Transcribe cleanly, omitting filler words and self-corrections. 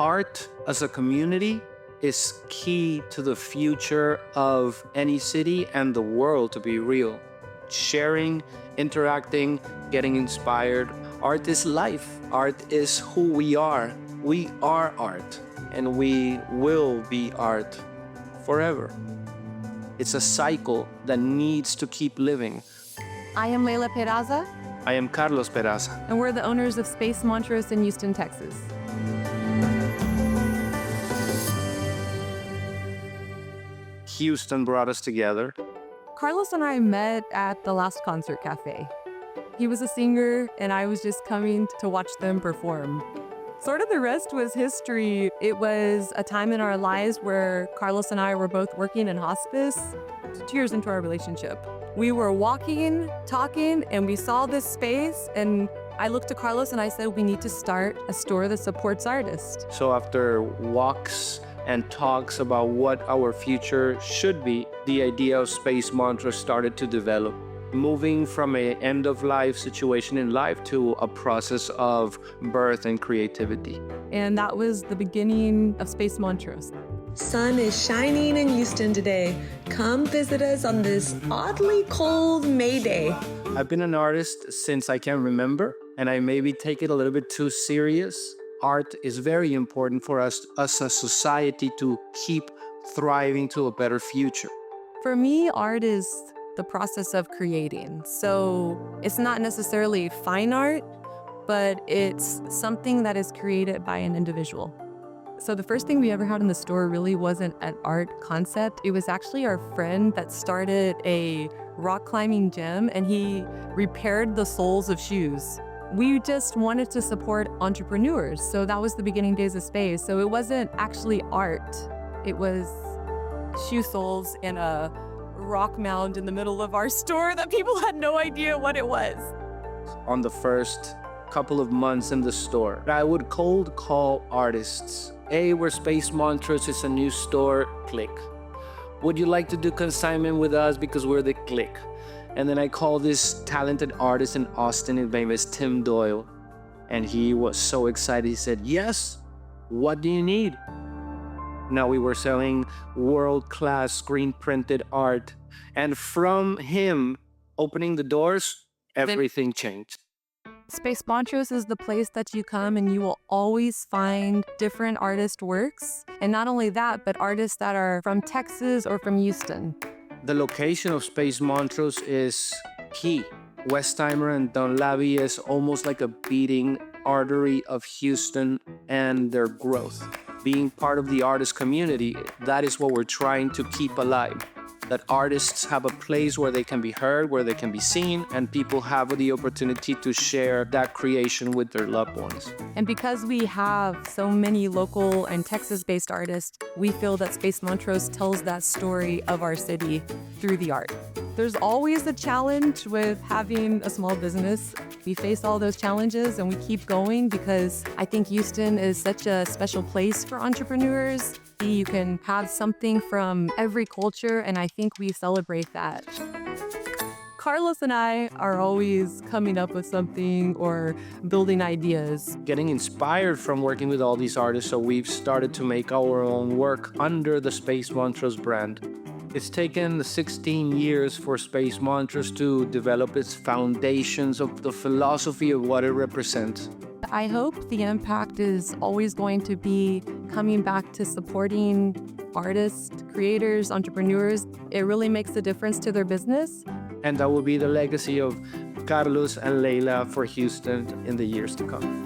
Art as a community is key to the future of any city and the world, to be real. Sharing, interacting, getting inspired. Art is life. Art is who we are. We are art, and we will be art forever. It's a cycle that needs to keep living. I am Leila Peraza, I am Carlos Peraza. and we're the owners of Space Montrose in Houston, Texas. Houston brought us together. Carlos and I met at the last concert cafe. He was a singer, and I was just coming to watch them perform. Sort of the rest was history. It was a time in our lives where Carlos and I were both working in hospice 2 years into our relationship. We were walking, talking, and we saw this space, and I looked to Carlos and I said, we need to start a store that supports artists. So after walks and talks about what our future should be, the idea of Space Montrose started to develop, moving from an end-of-life situation in life to a process of birth and creativity. And that was the beginning of Space Montrose. Sun is shining in Houston today. Come visit us on this oddly cold May Day. I've been an artist since I can remember, and I maybe take it a little bit too serious. Art is very important for us as a society to keep thriving to a better future. For me, art is the process of creating. So it's not necessarily fine art, but it's something that is created by an individual. So the first thing we ever had in the store really wasn't an art concept. It was actually our friend that started a rock climbing gym, and he repaired the soles of shoes. We just wanted to support entrepreneurs. So that was the beginning days of Space. So it wasn't actually art. It was shoe soles in a rock mound in the middle of our store that people had no idea what it was. On the first couple of months in the store, I would cold call artists. Hey, we're Space Montrose, it's a new store, click. Would you like to do consignment with us because we're the click? And then I called this talented artist in Austin, his name is Tim Doyle. And he was so excited, he said, yes, what do you need? Now we were selling world-class screen-printed art. And from him opening the doors, everything changed. Space Montrose is the place that you come and you will always find different artist works. And not only that, but artists that are from Texas or from Houston. The location of Space Montrose is key. Westheimer and Dunlavy is almost like a beating artery of Houston and their growth. Being part of the artist community, that is what we're trying to keep alive. That artists have a place where they can be heard, where they can be seen, and people have the opportunity to share that creation with their loved ones. And because we have so many local and Texas-based artists, we feel that Space Montrose tells that story of our city through the art. There's always a challenge with having a small business. We face all those challenges and we keep going because I think Houston is such a special place for entrepreneurs. You can have something from every culture, and I think we celebrate that. Carlos and I are always coming up with something or building ideas. Getting inspired from working with all these artists, so we've started to make our own work under the Space Montrose brand. It's taken 16 years for Space Montrose to develop its foundations of the philosophy of what it represents. I hope the impact is always going to be coming back to supporting artists, creators, entrepreneurs. It really makes a difference to their business. And that will be the legacy of Carlos and Leila for Houston in the years to come.